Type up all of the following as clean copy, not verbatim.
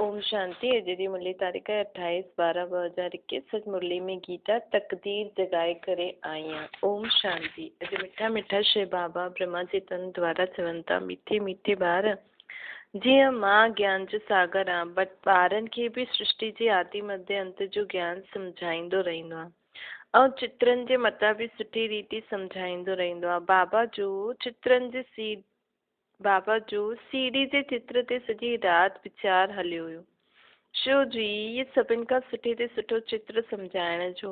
ओम शांति। अजय जी मुरली तारीख़ है 28/12/2021। सच मुरली में गीता तकदीर जगाए करे आईया। ओम शांति। अजय मिठा मिठा श्री बाबा ब्रह्मा जी तन द्वारा चवंता मीठे मीठे ॿार जीअं मां ज्ञान जो सागर आ, बट ॿारनि खे बि सृष्टि जे आदि मध्य अंत जो ज्ञान सम्झाईंदो रहंदो आहे ऐं चित्रनि जे मथां बि सुठी रीति सम्झाईंदो रहंदो आहे। बाबा जो सीढ़ी जे चित्र ते सॼी राति वीचार हलियो हुयो। शो जी ये सभिनि खां सुठे ते सुठो चित्र सम्झाइण जो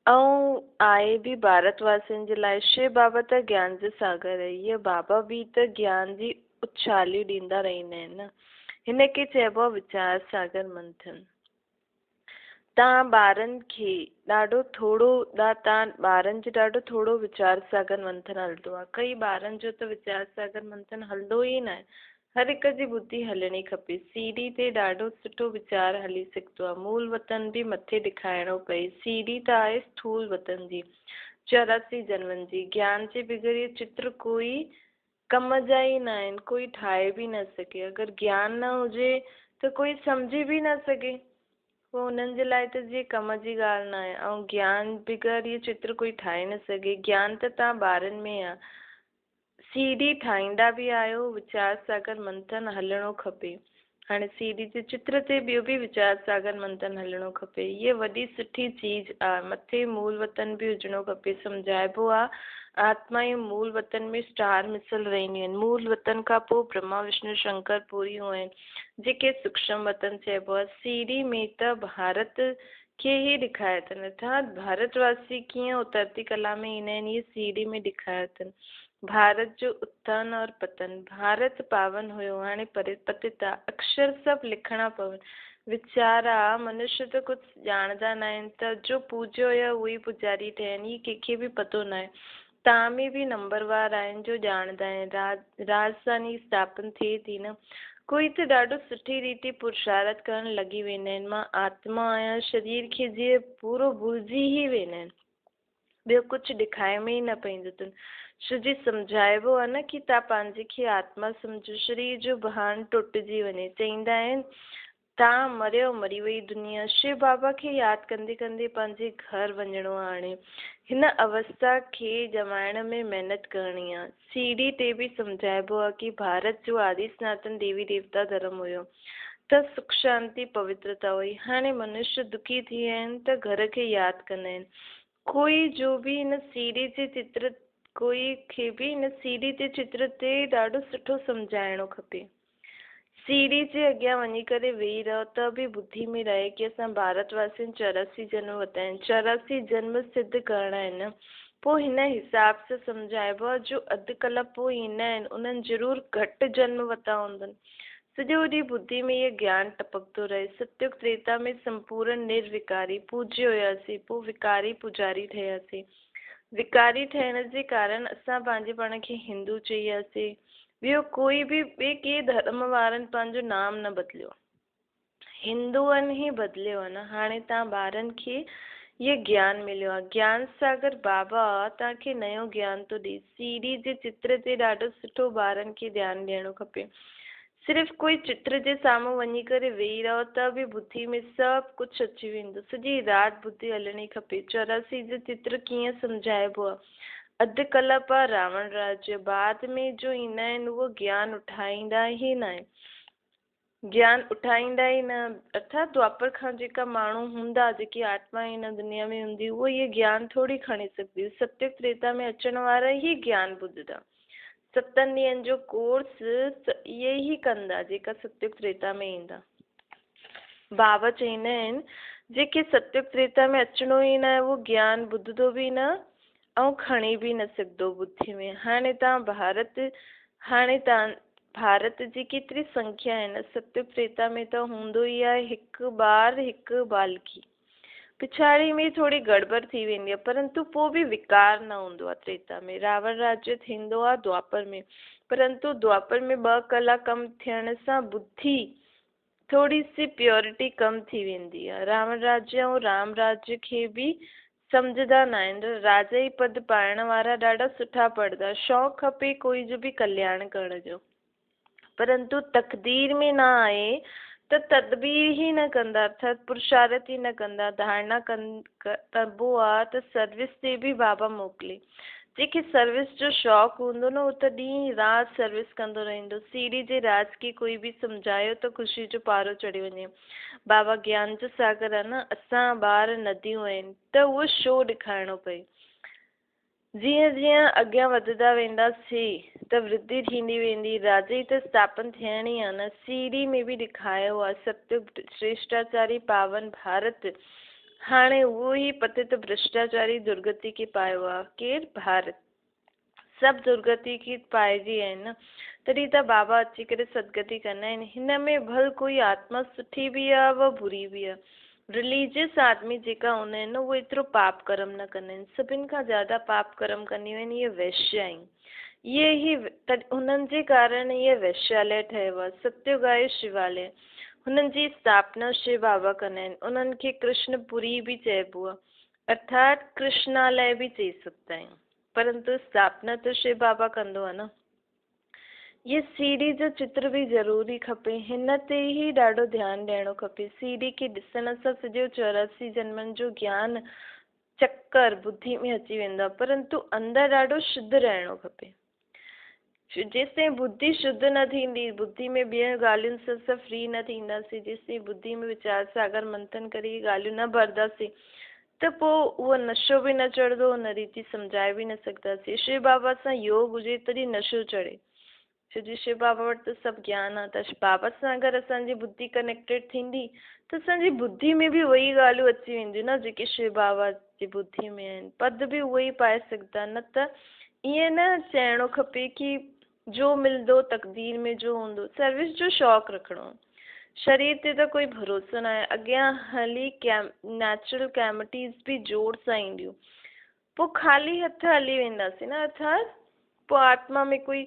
ऐं आहे बि भारतवासियुनि जे लाइ। शिव बाबा त ज्ञान जो सागर आहे। इहे बाबा बि त ज्ञान जी उछालियूं ॾींदा रहंदा आहिनि न। हिन खे चइबो आहे वीचार सागर मंथन। तव्हां ॿारनि जो ॾाढो थोरो वीचार सागर मंथन हलंदो आहे। कई ॿारनि जो त वीचार सागर मंथन हलंदो ई न आहे। हर हिक जी बुद्धि हलणी खपे। सीढ़ी ते ॾाढो सुठो वीचार हली सघंदो आहे। मूल वतन बि मथे ॾेखारिणो पए। सीढ़ी त आहे स्थूल वतन जी 84 जन्मनि जी। ज्ञान जे बग़ैर इहे चित्र कोई कम जा ई न आहिनि। कोई ठाहे बि न सघे। अगरि ज्ञान न हुजे त कोई सम्झी बि न सघे। पोइ हुननि जे लाइ त जीअं कम जी ॻाल्हि न आहे। ऐं ज्ञान बग़ैर इहे चित्र कोई ठाहे न सघे। ज्ञान त तव्हां ॿारनि में आहे। सीढ़ी ठाहींदा बि आहियो। वीचार सागर मंथन हलणो खपे। हाणे सीढ़ी जे चित्र ते ॿियो बि वीचार सागर मंथन हलणो खपे। हीअ वॾी सुठी चीज़ आहे। मथे मूल वतन बि हुजणो खपे। सम्झाइबो आहे आत्मा ऐं मूल वतन में स्टार मिसल रहंदियूं आहिनि। मूल वतन खां पोइ ब्रह्मा विष्णु शंकर पूरियूं आहिनि जेके सूक्ष्म वतन चइबो आहे। सीढ़ी में त भारत खे ई ॾेखारियो अथनि। अर्थात भारतवासी कीअं उतरती कला में ईंदा आहिनि इहे सीढ़ी में ॾेखारियो अथनि। भारत जो उत्थान और पतन। भारत पावन हुयो, हाणे पतित आहे। अक्षर सभु लिखणा पवनि। वीचारा मनुष्य त कुझु ॼाणंदा न आहिनि त जो पूज्य हुया उहे ई पुजारी ठहिया आहिनि। इहे कंहिंखे बि पतो न आहे। तव्हां में बि नंबरवार आहिनि जो ॼाणंदा आहिनि। राजधानी स्थापन थिए थी न। कोई त ॾाढो सुठी रीति पुरुषार्थ करणु लॻी वेंदा आहिनि। मां आत्मा आहियां। शरीर खे जीअं पूरो भुलिजी ई वेंदा आहिनि। ॿियो कुझु ॾेखारे में ई न पवंदो अथनि। छो जी सम्झाइबो आहे न कि तव्हां पंहिंजे खे आत्मा सम्झो। शरीर जो भान टुटिजी वञे। चईंदा आहिनि तव्हां मरियो, मरी वई दुनिया। शिव बाबा खे यादि कंदे कंदे पंहिंजे घर वञिणो आहे। हाणे हिन अवस्था खे ॼमाइण में महिनत करणी आहे। सीढ़ी ते बि सम्झाइबो आहे कि भारत जो आदि सनातन देवी देवता धर्म हुयो त सुख शांति पवित्रता हुई। हाणे मनुष्य दुखी थी विया आहिनि त घर खे यादि कंदा आहिनि। कोई जो बि हिन सीढ़ी जे चित्र कोई खे बि हिन सीढ़ी ते चित्र ते ॾाढो सुठो सम्झाइणो खपे। सीढ़ी जे अॻियां वञी करे वेही रहो त बि बुद्धि में रहे कि असां भारतवासियुनि 84 जन्म वरिता आहिनि। 84 जन्म सिद्ध करणा आहिनि। पोइ हिन हिसाब सां सम्झाइबो आहे जो अधु कलाक पोइ ईंदा आहिनि उन्हनि ज़रूरु घटि जन्म वरिता हूंदनि। सॼो ॾींहुं बुद्धि में इहो ज्ञान टपकंदो रहे। सतयुग त्रेता में संपूर्ण निर्विकारी पूज्य हुयासीं। पोइ विकारी पुजारी ठहियासीं। विकारी ठहिण जे कारण असां पंहिंजे पाण खे हिंदू चईयासीं। ॿियो कोई बि ॿिए कंहिं धर्म वारनि पंहिंजो नाम न बदिलियो। हिंदुअनि ई बदिलियो आहे न। हाणे तव्हां ॿारनि खे इहे ज्ञान मिलियो आहे। ज्ञान सागर बाबा तव्हांखे नयो ज्ञान थो ॾिए। सीढ़ी जे चित्र ते ॾाढो सुठो ॿारनि खे ध्यानु ॾियणो खपे। सिर्फ़ु कोई चित्र जे साम्हूं वञी करे वेही रहो त बि बुद्धि में सभु कुझु अची वेंदो। सॼी राति बुद्धि हलणी खपे। 84 जो चित्र कीअं सम्झाइबो आहे। अधु कलाक आहे रावण राज्य। बाद में जो ईंदा आहिनि उहो ज्ञान उठाईंदा ई न आहे। ज्ञान उठाईंदा ई न। अर्थात द्वापर खां जेका माण्हू हूंदा जेकी आत्मा हिन दुनिया में हूंदी उहो इहे ज्ञान थोरी खणी सघंदी। सतयुग त्रेता में अचण वारा ई ज्ञान ॿुधंदा। 7 ॾींहंनि जो कोर्स इहे ई कंदा जेका सतयुग त्रेता में ईंदा। बाबा चईंदा आहिनि जेके सतयुग त्रेता में अचिणो ई न आहे उहो ज्ञान ॿुधंदो बि न ऐं खणी बि न सघंदो बुद्धि में। हाणे तव्हां भारत जी केतिरी संख्या आहे न। सतयुग त्रेता में त हूंदो ई आहे हिकु ॿार हिकु बालकी। पिछाड़ी में थोड़ी गड़बड़ थी वेंदी आहे परंतु पोइ बि विकार न हूंदो आहे। त्रेता में रावण राज्य थींदो आहे द्वापर में। परंतु द्वापर में 2 कलाक कम थियण सां बुद्धि थोड़ी सी प्योरिटी कम थी वेंदी आहे। रावण राज्य ऐं राम राज्य खे बि सम्झंदा न आहिनि। राजा ई पद पाइण वारा ॾाढा सुठा पढ़ंदा। शौक़ु खपे कोई जो बि कल्याण करण जो। परंतु तकदीर में न आहे त तदबीर ही न कंदा, अर्थात पुरुषार्थ ही न कंदा, धारणा करबो आहे त सर्विस ते बि बाबा मोकिले। जंहिंखे सर्विस जो शौक़ु हूंदो न, उहो त ॾींहुं राति सर्विस कंदो रहंदो। सीढ़ी जे राज खे कोई बि सम्झायो त ख़ुशी जो पारो चढ़ी वञे। बाबा ज्ञान जो सागर आहे न, असां ॿार नदियूं आहिनि, त उहो शो ॾेखारिणो पए। जीअं जीअं अॻियां वधंदा वेंदासीं त वृद्धि थींदी वेंदी। राजे त स्थापन थियण ई आहे न। सीढ़ी में बि ॾेखारियो आहे सत्य श्रेष्ठाचारी पावन भारत। हाणे उहो ई पतित भ्रष्टाचारी दुर्गति खे पायो आहे। केरु? भारत। सभु दुर्गति खे पाइजी आहिनि न, तॾहिं त बाबा अची करे सदगति कंदा आहिनि। हिन में भल कोई आत्मा सुठी बि आहे व बुरी बि आहे। रिलीजियस आदमी जेका हूंदा आहिनि न, उहे एतिरो पाप कर्म न कंदा आहिनि। सभिनि खां ज़्यादा पाप कर्म कंदियूं आहिनि इहे वैश्य आहिनि। इहे ई हुननि जे कारण इहे वैश्यालय ठहियो आहे। सत्युगाय शिवालय, हुननि जी स्थापना शिव बाबा कंदा आहिनि। उन्हनि खे कृष्णपुरी बि चइबो आहे, अर्थात कृष्णालय बि चई सघंदा आहियूं, परंतु स्थापना त शिव बाबा कंदो आहे न। ये सीढ़ी जो चित्र बि ज़रूरी खपे, हिन ते ई ॾाढो ध्यानु ॾियणो खपे। सीढ़ी खे ॾिसण सां सॼो 84 जन्मनि जो ज्ञान चक्कर बुद्धि में अची वेंदो आहे, परंतु अंदरि ॾाढो शुद्ध रहणो खपे। जेसिताईं बुद्धि शुद्ध न थींदी, बुद्धि में ॿियनि ॻाल्हियुनि सां असां फ्री न थींदासीं, जेसिताईं बुद्धि में वीचार सागर मंथन करे ॻाल्हियूं न भरंदासीं, त पोइ उहो नशो बि न चढ़ंदो, उन रीति सम्झाए बि न सघंदासीं। शिव बाबा सां योग हुजे तॾहिं नशो चढ़े, छोजी शिव बाबा वटि त सभु ज्ञान आहे। त बाबा सां अगरि असांजी बुद्धि कनेक्टेड थींदी त असांजी बुद्धि में बि उहे ई ॻाल्हियूं अची वेंदियूं न जेके शिव बाबा जी बुद्धि में आहिनि। पद बि उहे ई पाए सघंदा। न त ईअं न चइणो खपे कि जो मिलंदो तक़दीर में जो हूंदो। सर्विस जो शौक़ु रखिणो। शरीर ते त कोई भरोसो न आहे। अॻियां हली नेचुरल कैमिटीज़ बि जोर सां ईंदियूं, पोइ ख़ाली हथ हली वेंदासीं न। अर्थात पोइ आत्मा में कोई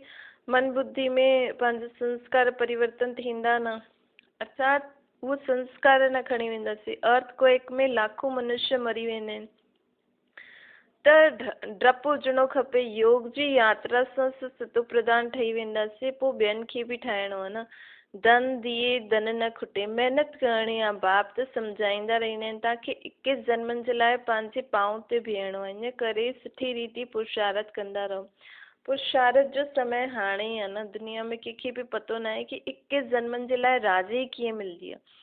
मन बुद्धि में पंहिंजा संस्कार परिवर्तन थींदा न, अर्थात उहो संस्कार न खणी वेंदासीं। अर्थक्वेक में लाखों मनुष्य मरी वेंदा आहिनि। त डपु हुजणो खपे। योग जी यात्रा सां सतो प्रधान ठही वेंदासीं। पोइ ॿियनि खे बि ठाहिणो आहे न। धन दिए धन न खुटे, महिनत करणी आहे। बाप त सम्झाईंदा रहंदा आहिनि तव्हांखे 21 जन्मनि जे लाइ पंहिंजे पांव ते बीहणो आहे। इन करे सुठी रीति पुरुषार्थ कंदा रहो। पुरुषार्थ जो समय हाणे ई आहे न। दुनिया में कंहिंखे बि पतो न आहे कि 21 जन्मनि जे लाइ राजी कीअं मिलंदी आहे।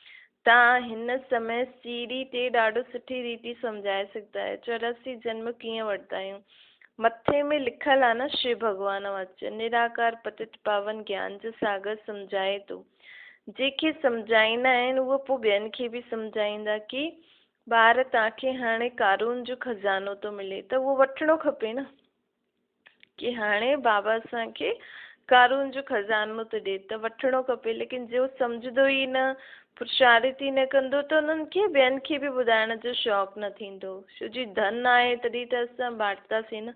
तव्हां हिन समय सीढ़ी ते ॾाढो सुठी रीति सम्झाए सघंदा आहियो 84 जन्म कीअं वठंदा आहियूं। मथे में लिखल आहे न शिव भॻवान वचन, निराकार पतित पावन ज्ञान जो सागर सम्झाए थो। जंहिंखे सम्झाईंदा आहिनि उहो पोइ ॿियनि खे बि सम्झाईंदा कि ॿार तव्हांखे हाणे कारून जो खज़ानो थो मिले, त उहो वठिणो खपे न। कि हाणे बाबा असांखे कारून जो खज़ानो थो ॾिए त वठिणो खपे। लेकिन जो सम्झंदो ई न, पुरुषार्थ ई न कंदो, त उन्हनि खे ॿियनि खे बि ॿुधाइण जो शौक़ु न थींदो। छोजी धन आहे तॾहिं त असां बांटंदासीं न।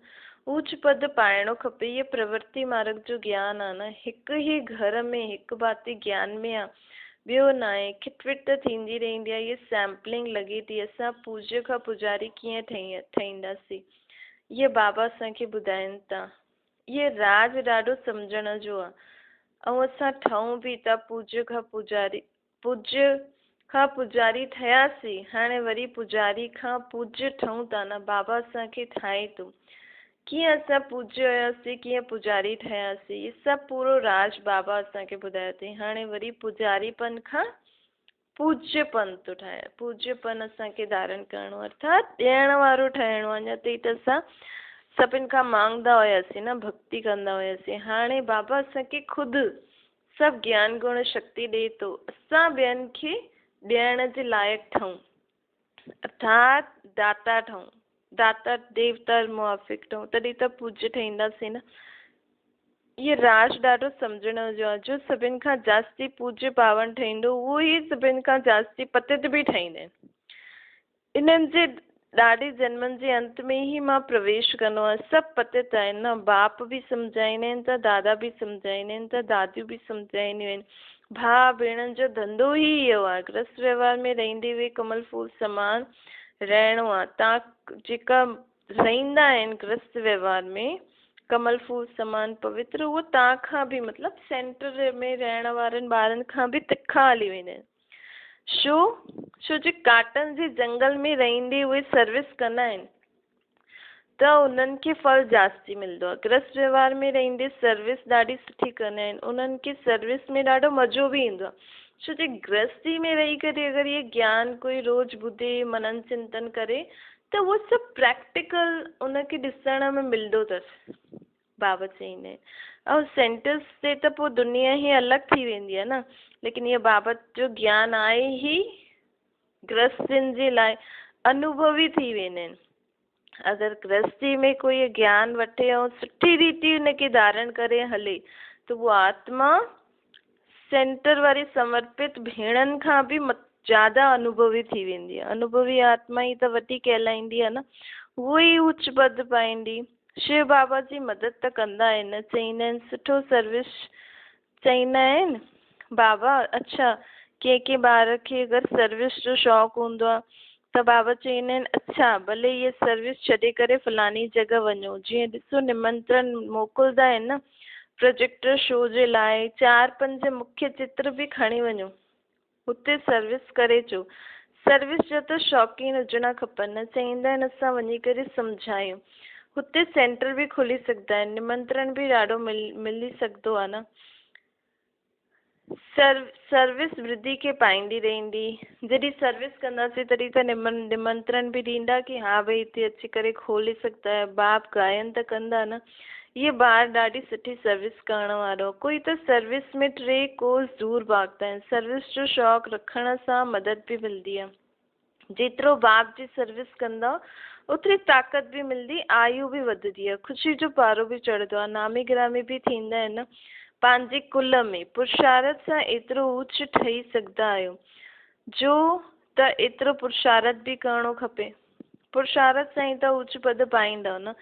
ऊच पद पाइणो खपे। इहे प्रवृत्ति मार्ग जो ज्ञान आहे न। हिकु ई घर में हिकु भाती ज्ञान में आहे, ॿियो न आहे। खिटविट त थींदी रहंदी आहे। इहे सैम्पलिंग लॻे थी। असां पूज्य खां पुजारी कीअं ठहींदासीं, इहे बाबा असांखे ॿुधाइनि था। इहे राज ॾाढो सम्झण जो आहे। ऐं असां ठहूं बि था पूज्य खां पुजारी। पूज्य खां पुजारी ठहियासीं, हाणे वरी पुजारी खां पूज्य ठहूं था न। बाबा असांखे ठाहे थो। कीअं असां पूज्य हुयासीं, कीअं पुजारी ठहियासीं, इहे सभु पूरो राज बाबा असांखे ॿुधायो अथई। हाणे वरी पुजारीपन खां पूज्यपन थो ठाहे। पूज्यपन असांखे धारण करणो, अर्थात ॾियण वारो ठहिणो। अञा ताईं त असां सभिनि खां मांगदा हुयासीं न, भक्ति कंदा हुयासीं। हाणे बाबा असांखे ख़ुदि सभु ज्ञान गुण शक्ति ॾिए थो। असां ॿियनि खे ॾियण जे लाइक़ु ठहूं, अर्थात दाता ठहूं। दाता देवता मुआफ़िक ठहूं, तॾहिं त पूज्य ठहींदासीं न। इहे राज ॾाढो सम्झण जो आहे। जो सभिनि खां जास्ती पूज्य पावन ठहींदो, उहो ई सभिनि खां जास्ती पतित बि ठहींदा आहिनि। इन्हनि जे ॾाढे जन्मनि जे अंत में ई मां प्रवेश कंदो आहे। सभु पतित आहिनि न। बाप बि सम्झाईंदा आहिनि त दादा बि सम्झाईंदा आहिनि त दादियूं बि सम्झाईंदियूं आहिनि। भाउ भेणनि जो धंधो ई इहो आहे। गृहस्थ व्यवहार में रहंदे हुए कमल फूल समान रहणो आहे। तव्हां जेका रहंदा आहिनि गृहस्थ व्यवहार में, कमल फूल समान पवित्र, उहो तव्हां खां बि मतिलबु सेंटर में रहण वारनि ॿारनि खां बि तिखा हली वेंदा आहिनि। छो जे काटन जे जंगल में रहंदे उहे सर्विस कंदा आहिनि त उन्हनि खे फल जास्ती मिलंदो आहे। गृहस्थ व्यवहार में रहंदे सर्विस ॾाढी सुठी कंदा आहिनि, उन्हनि खे सर्विस में ॾाढो मज़ो बि ईंदो आहे। छो जे गृहस्थी में रही करे अगरि इहे ज्ञान कोई रोज़ ॿुधे मनन चिंतन करे त उहो सभु प्रैक्टिकल उनखे ॾिसण में मिलंदो अथसि, बाबा चईंदा आहिनि। ऐं सेंटर्स ते त पोइ दुनिया ई अलॻि थी वेंदी आहे न, लेकिन इहा बाबा जो ज्ञान आहे ई गृहस्थनि जे लाइ अनुभवी थी वेंदा आहिनि। अगरि गृहस्थी में कोई ज्ञान वठे ऐं सुठी रीति हुनखे धारण करे हले त उहा आत्मा सेंटर वारी समर्पित भेणनि खां बि ज़्यादा अनुभवी थी वेंदी आहे। अनुभवी आत्मा ई त वॾी कहलाईंदी आहे न, उहो ई उच्च पद पाईंदी। शिव बाबा जी मदद त कंदा आहिनि, चईंदा आहिनि सुठो सर्विस, चईंदा आहिनि बाबा अच्छा कंहिं ॿार खे अगरि सर्विस जो शौक़ु हूंदो आहे त बाबा चईंदा आहिनि अच्छा भले इहे सर्विस छॾे करे फलानी जॻह वञो। जीअं ॾिसो निमंत्रण मोकिलींदा आहिनि न प्रोजेक्टर शो जे लाइ, 4-5 मुख्य चित्र बि खणी वञो, हुते सर्विस करे अचो। सर्विस जो त शौक़ीन हुजणा खपनि, चईंदा आहिनि असां वञी करे सम्झायूं। हुते सेंटर बि खोली सघंदा आहिनि, निमंत्रण बि ॾाढो मिली सघंदो आहे न। सर्विस वृद्धि खे पाईंदी रहंदी, जॾहिं सर्विस कंदासीं तॾहिं त निमंत्रण बि ॾींदा कि हा भई हिते अची करे खोली सघंदा आहियो। बाप गायन त कंदा न, ये ॿार ॾाढी सुठी सर्विस करण वारो। कोई त सर्विस में 3 कोस दूर भागता आहिनि। सर्विस जो शौक़ु रखण सां मदद बि मिलंदी आहे। जेतिरो बाप जी सर्विस कंदा ओतिरी ताक़त बि मिलंदी, आयु बि वधंदी आहे, ख़ुशी जो पारो बि चढ़ंदो आहे, नामी गिरामी बि थींदा आहिनि न। पंहिंजे कुल में पुरुषार्थ सां एतिरो ऊच ठही सघंदा आहियो जो त एतिरो पुरुषार्थ बि करणो खपे। पुरुषार्थ सां ई त ऊच पद पाईंदव न।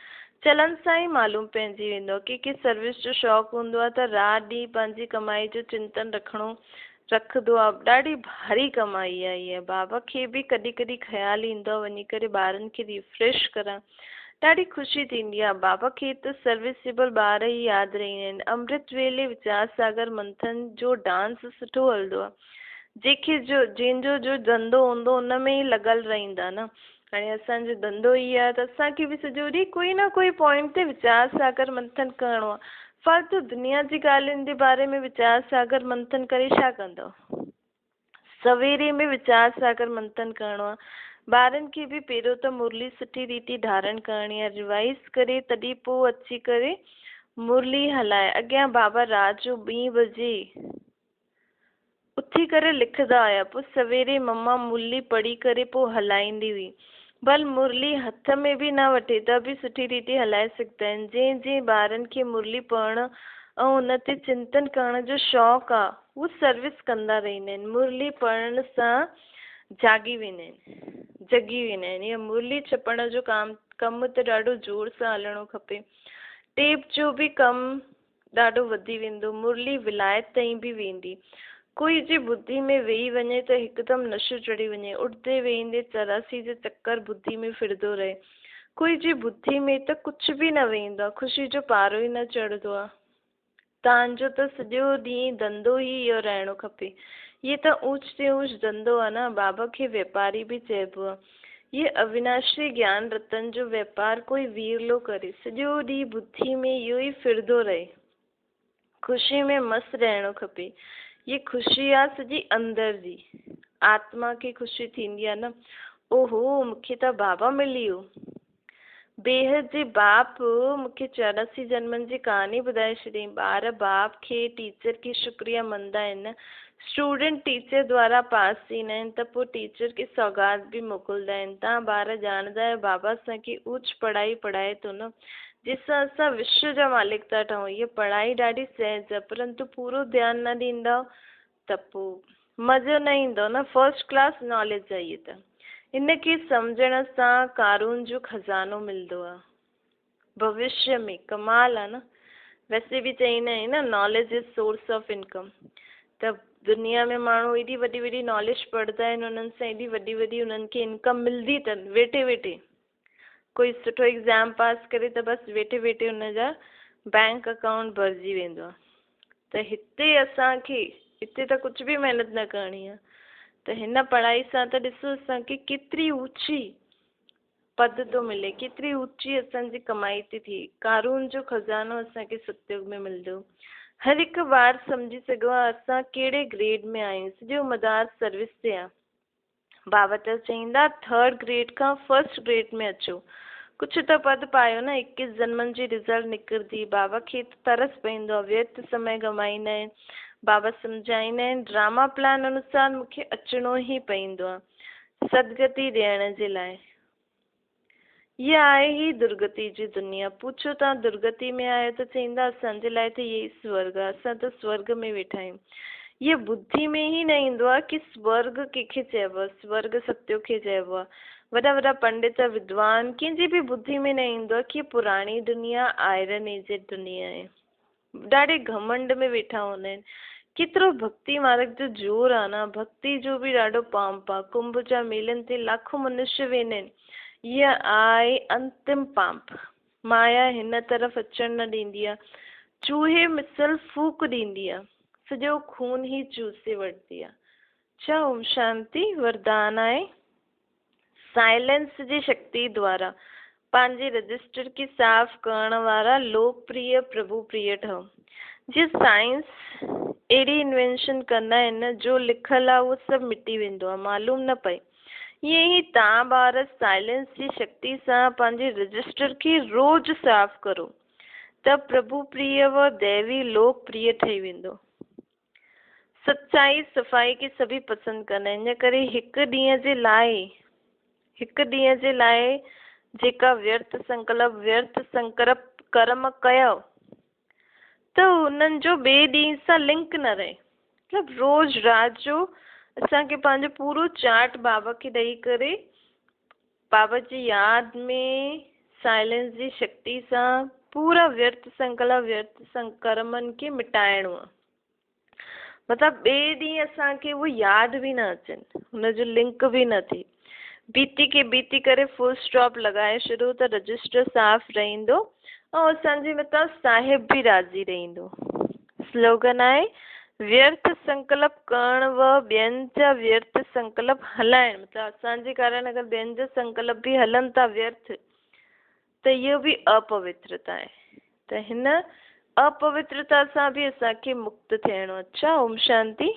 चलन सां ई मालूम पइजी वेंदो कि सर्विस जो शौक़ु हूंदो आहे त राति ॾींहुं पंहिंजी कमाई जो चिंतन रखंदो आहे। ॾाढी भारी कमाई आहे इहा। बाबा खे बि कॾहिं कॾहिं ख़्यालु ईंदो आहे वञी करे ॿारनि खे रिफ्रेश करां, ॾाढी ख़ुशी थींदी आहे। बाबा खे त सर्विसेबल ॿार ई यादि रहंदा आहिनि। अमृत वेले वीचार सागर मंथन जो डांस सुठो हलंदो आहे। जंहिंजो जो धंधो हूंदो उन में ई लॻल रहंदा न। हाणे असांजो धंधो ई आहे त असांखे बि सॼो ॾींहुं कोई न कोई पॉइंट ते वीचार सागर मंथन करिणो आहे। फालतू दुनिया जी ॻाल्हियुनि जे बारे में वीचार सागर मंथन करे छा कंदव? सवेरे में वीचार सागर मंथन करिणो आहे। ॿारनि खे बि पहिरियों त मुरली सुठी रीति धारण करणी आहे, रिवाइज़ करे तॾहिं पोइ अची करे मुरली हलाए। अॻियां बाबा राति जो 2 बजे उथी करे लिखंदा हुया, पोइ सवेरे मम्मा मुरली पढ़ी करे पोइ हलाईंदी हुई। भल मुरली हथ में बि न वठे त बि सुठी रीति हलाए सघंदा आहिनि। जंहिं ॿारनि खे मुरली पढ़ण ऐं उन ते चिंतन करण जो शौक़ु आहे उहे सर्विस कंदा रहंदा आहिनि। मुरली पढ़ण सां जगी वेंदा आहिनि। इहा मुरली छपण जो कमु त ॾाढो ज़ोर सां हलणो खपे। टेप जो बि कमु ॾाढो वधी वेंदो। मुरली विलायत ताईं बि वेंदी। कोई जी बुद्धि में वेही वञे त हिकदमि नशो चढ़ी वञे, उठदे वेहंदे 84 जो चक्कर बुद्धि में फिरंदो रहे। कोई जी बुद्धि में त कुझु बि न वेंदो आहे, ख़ुशी जो पारो ई न चढ़ंदो आहे। तव्हांजो त सॼो ॾींहुं धंधो ई इहो रहणो खपे। ये त ऊच ते ऊच धंधो आहे न। बाबा खे वापारी बि चइबो आहे। ये अविनाशी ज्ञान रतन जो वापार कोई वीरलो करे, सॼो ॾींहुं बुद्धि में इहो ई फिरंदो रहे। ख़ुशी में मस्तु रहणो खपे। ये ख़ुशी आहे सॼी अंदर जी, आत्मा खे ख़ुशी थींदी आहे न। ओहो मूंखे त बाबा मिली वियो। बेहद जे बाप मूंखे 84 जन्मनि जी कहानी ॿुधाए छॾियईं। ॿार बाप खे टीचर खे शुक्रिया मञंदा आहिनि। स्टूडेंट टीचर द्वारा पास थींदा आहिनि त पोइ टीचर खे सौगात बि मोकिलींदा आहिनि। तव्हां ॿार ॼाणंदा आहियो बाबा असांखे ऊच पढ़ाई पढ़ाए थो न, जंहिंसां असां विश्व जा मालिक था ठहूं। हीअ पढ़ाई ॾाढी सहज आहे, परंतु पूरो ध्यानु न ॾींदव त पोइ मज़ो न ईंदो न। फर्स्ट क्लास नॉलेज आहे इहा। त इनखे सम्झण सां कारून जो खज़ानो मिलंदो आहे भविष्य में। कमाल आहे न। वैसे बि चईंदा आहिनि न knowledge is source of income. त दुनिया में माण्हू एॾी वॾी वॾी नॉलेज पढ़ंदा आहिनि, उन्हनि सां एॾी वॾी वॾी उन्हनि खे इनकम मिलंदी अथनि वेठे वेठे। कोई सुठो एग्ज़ाम पास करे त बसि वेठे वेठे हुनजा बैंक अकाउंट भरिजी वेंदो आहे। त हिते असांखे हिते त कुझु बि महिनत न करणी आहे। त हिन पढ़ाई सां त ॾिसो असांखे केतिरी ऊची पद थो मिले, केतिरी ऊची असांजी कमाई थी थिए। कारून जो खज़ानो असांखे सतयुग में मिलंदो। हर हिकु ॿार सम्झी सघो आहे असां कहिड़े ग्रेड में आहियूं। सॼो मदार सर्विस ते आहे। बाबा त चईंदा 3rd ग्रेड खां 1st ग्रेड में अचो। कुझु त पद पायो न। 21 जन्मनि जी रिज़ल्ट निकिरंदी। बाबा खे तरस पवंदो आहे, व्यर्थ समय गवाईंदा आहिनि। बाबा सम्झाईंदा आहिनि ड्रामा प्लान अनुसार मूंखे अचिणो ई पवंदो आहे सदगति ॾियण जे लाइ। इहा आहे ई दुर्गति जी दुनिया। पुछो तव्हां दुर्गति में आहियो त चईंदा असांजे लाइ त इहे ई स्वर्ग आहे, असां त स्वर्ग में वेठा आहियूं। इहे बुद्धि में ई न ईंदो आहे कि स्वर्ग कंहिंखे चइबो आहे, स्वर्ग सत्यो खे चइबो आहे। वॾा वॾा पंडित विद्वान कंहिंजी बि बुद्धि में न ईंदो आहे कि पुराणी दुनिया आयरन एजेड दुनिया आहे। ॾाढे घमंड में वेठा हूंदा आहिनि। केतिरो भक्ति मार्ग जो जोर आहे न, भक्ति जो बि ॾाढो पांप आहे। कुंभ जा मेलनि ते लाखों मनुष्य वेंदा आहिनि। इहा आहे अंतिम पांप। माया हिन तरफ़ अचण न ॾींदी आहे। चूहे मिसल फूक ॾींदी आहे, सॼो खून ई चूसे वठंदी आहे। छा ओम शांति वरदान आहे। साइलेंस जी शक्ति द्वारा पंहिंजे रजिस्टर खे साफ़ करण वारा लोकप्रिय प्रभु प्रिय ठहो। जीअं साइंस अहिड़ी इन्वेंशन कंदा आहिनि जो लिखल आहे उहो सभु मिटी वेंदो आहे, मालूम न पए। ईअं ई तव्हां ॿार साइलेंस जी शक्ति सां पंहिंजे रजिस्टर खे रोज़ साफ़ करो त प्रभु प्रिय व दैवी लोकप्रिय ठही वेंदो। सच्चाई सफ़ाई खे सभी पसंदि कंदा आहिनि। इन करे हिकु ॾींहं जे लाइ जेका व्यर्थ संकल्प कर्म कयो त उन्हनि जो ॿिए ॾींहं सां लिंक न रहे। मतिलबु रोज़ राति जो असांखे पंहिंजो पूरो चार्ट बाबा खे ॾेई करे बाबा जी यादि में साइलेंस जी शक्ति सां पूरा व्यर्थ संकल्प व्यर्थ कर्मनि खे मिटाइणो आहे। मतिलबु ॿिए ॾींहुं असांखे उहो यादि बि न अचनि, हुनजो लिंक बि न थिए। बीती करे फुल स्टॉप लॻाए छॾियो त रजिस्टर साफ़ रहंदो ऐं असांजे मथां साहिब बि राज़ी रहंदो। स्लोगन आहे व्यर्थ संकल्प करण व ॿियनि जा व्यर्थ संकल्प हलाइण। मतिलबु असांजे कारण अगरि ॿियनि जा संकल्प बि हलनि था व्यर्थ त इहो बि अपवित्रता आहे। त हिन अपवित्रता सां बि असांखे मुक्त थियणो। अच्छा ओम शांति।